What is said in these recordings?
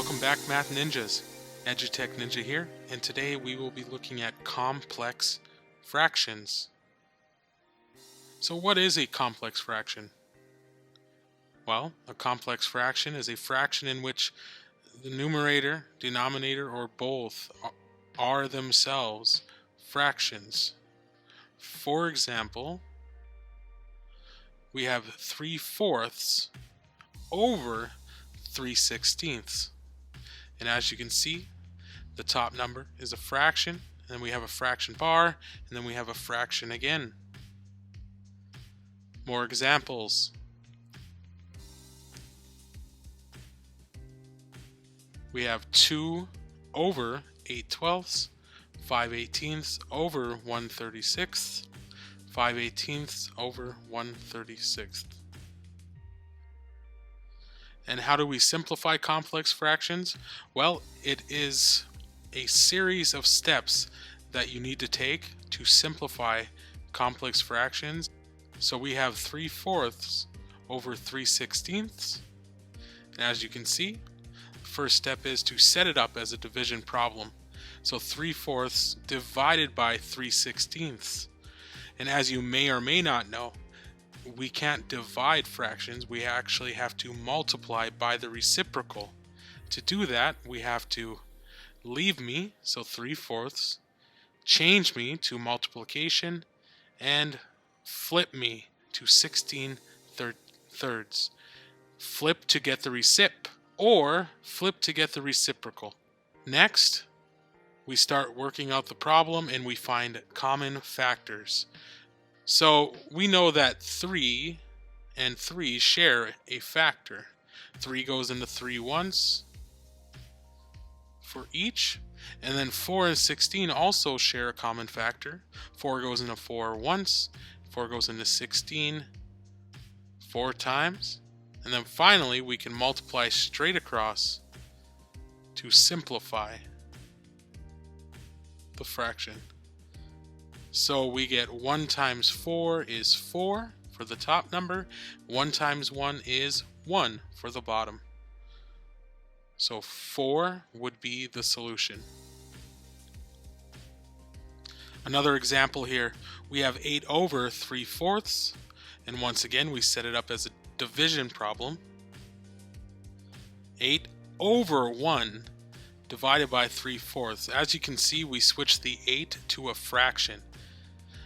Welcome back, Math Ninjas. EDUTech Ninja here, and today we will be looking at complex fractions. So what is a complex fraction? Well, a complex fraction is a fraction in which the numerator, denominator, or both are themselves fractions. For example, we have 3/4 over 3/16. And as you can see, the top number is a fraction, and then we have a fraction bar, and then we have a fraction again. More examples. We have 2 over 8/12, 5/18 over 1/36, 5/18 over 1/36. And how do we simplify complex fractions? Well, it is a series of steps that you need to take to simplify complex fractions. So we have 3/4 over 3/16. And as you can see, the first step is to set it up as a division problem. So 3/4 divided by 3/16. And as you may or may not know, we can't divide fractions, we actually have to multiply by the reciprocal. To do that, we have to leave me, so 3/4, change me to multiplication, and flip me to 16/3. Flip to get the recip, or flip to get the reciprocal. Next, we start working out the problem and we find common factors. So we know that 3 and 3 share a factor. 3 goes into 3 once for each, and then 4 and 16 also share a common factor. 4 goes into 4 once, 4 goes into 16 4 times, and then finally we can multiply straight across to simplify the fraction. So we get 1 times 4 is 4 for the top number. 1 times 1 is 1 for the bottom. So 4 would be the solution. Another example here, we have 8 over 3/4. And once again, we set it up as a division problem. 8 over 1 divided by 3/4. As you can see, we switched the 8 to a fraction.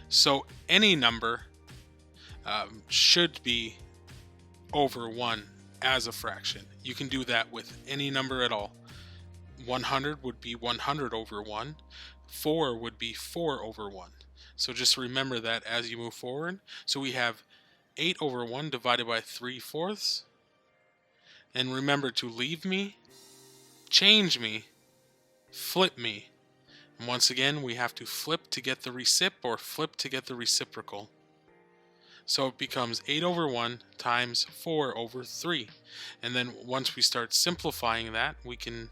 So any number should be over 1 as a fraction. You can do that with any number at all. 100 would be 100 over 1. 4 would be 4 over 1. So just remember that as you move forward. So we have 8 over 1 divided by 3/4. And remember to leave me, change me, flip me. And once again, we have to flip to get the recip, or flip to get the reciprocal. So it becomes 8 over 1 times 4 over 3. And then once we start simplifying that, we can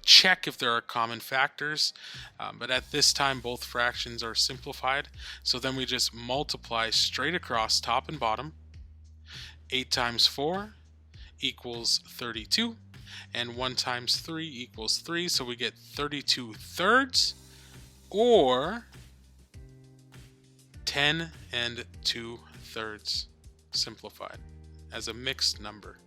check if there are common factors. But at this time, both fractions are simplified. So then we just multiply straight across top and bottom. 8 times 4 equals 32. And 1 times 3 equals 3, so we get 32/3, or 10 and 2/3 simplified as a mixed number.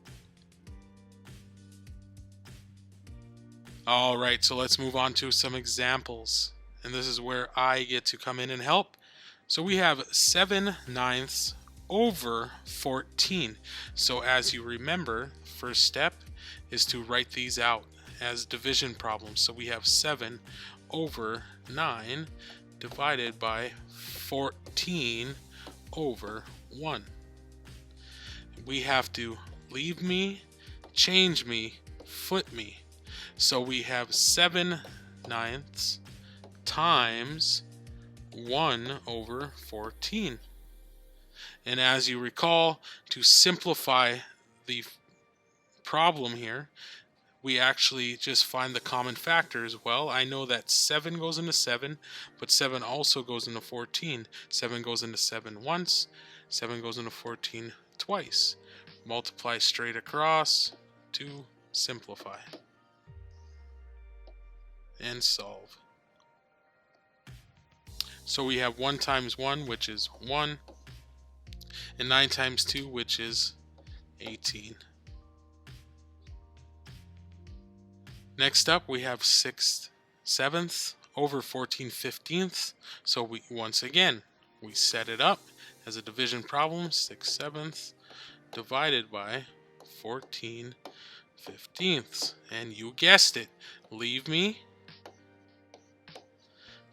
Alright, so let's move on to some examples, and this is where I get to come in and help. So we have 7/9 over 14. So as you remember, first step is to write these out as division problems. So we have 7 over 9 divided by 14 over 1. We have to leave me, change me, flip me. So we have 7/9 times 1 over 14. And as you recall, to simplify the problem here, we actually just find the common factors. Well, I know that 7 goes into 7, but 7 also goes into 14. 7 goes into 7 once, 7 goes into 14 twice. Multiply straight across to simplify. and solve. So we have 1 times 1, which is 1, and 9 times 2, which is 18. Next up, we have 6 sevenths over 14 fifteenths. So once again, we set it up as a division problem. 6 sevenths divided by 14 fifteenths. And you guessed it. Leave me,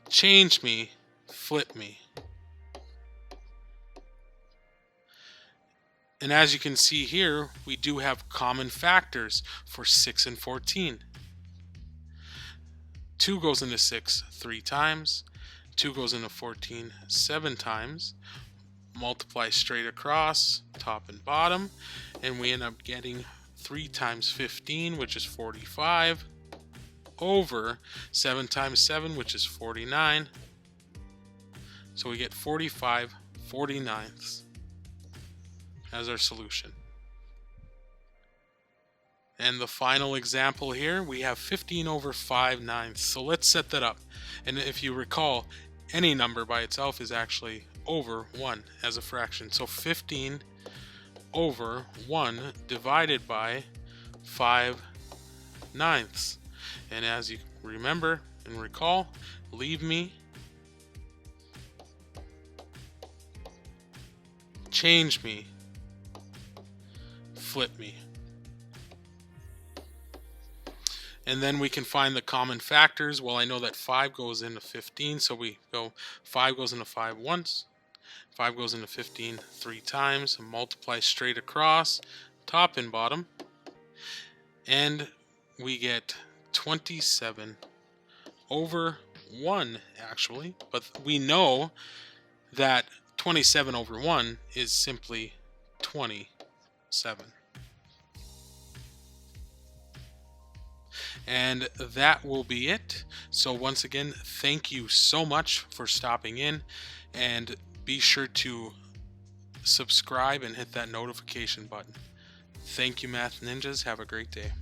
change me, flip me. And as you can see here, we do have common factors for 6 and 14. 2 goes into 6 3 times. 2 goes into 14 7 times. Multiply straight across, top and bottom, and we end up getting 3 times 15, which is 45, over 7 times 7, which is 49. So we get 45 49ths as our solution. And the final example here, we have 15 over 5 ninths. So let's set that up. And if you recall, any number by itself is actually over 1 as a fraction. So 15 over 1 divided by 5 ninths. And as you remember and recall, leave me, change me, flip me. And then we can find the common factors. Well, I know that 5 goes into 15, so we go 5 goes into 5 once, 5 goes into 15 3 times, and multiply straight across, top and bottom, and we get 27 over 1 actually, but we know that 27 over 1 is simply 27. And that will be it. So once again, thank you so much for stopping in, and be sure to subscribe and hit that notification button. Thank you, Math Ninjas. Have a great day.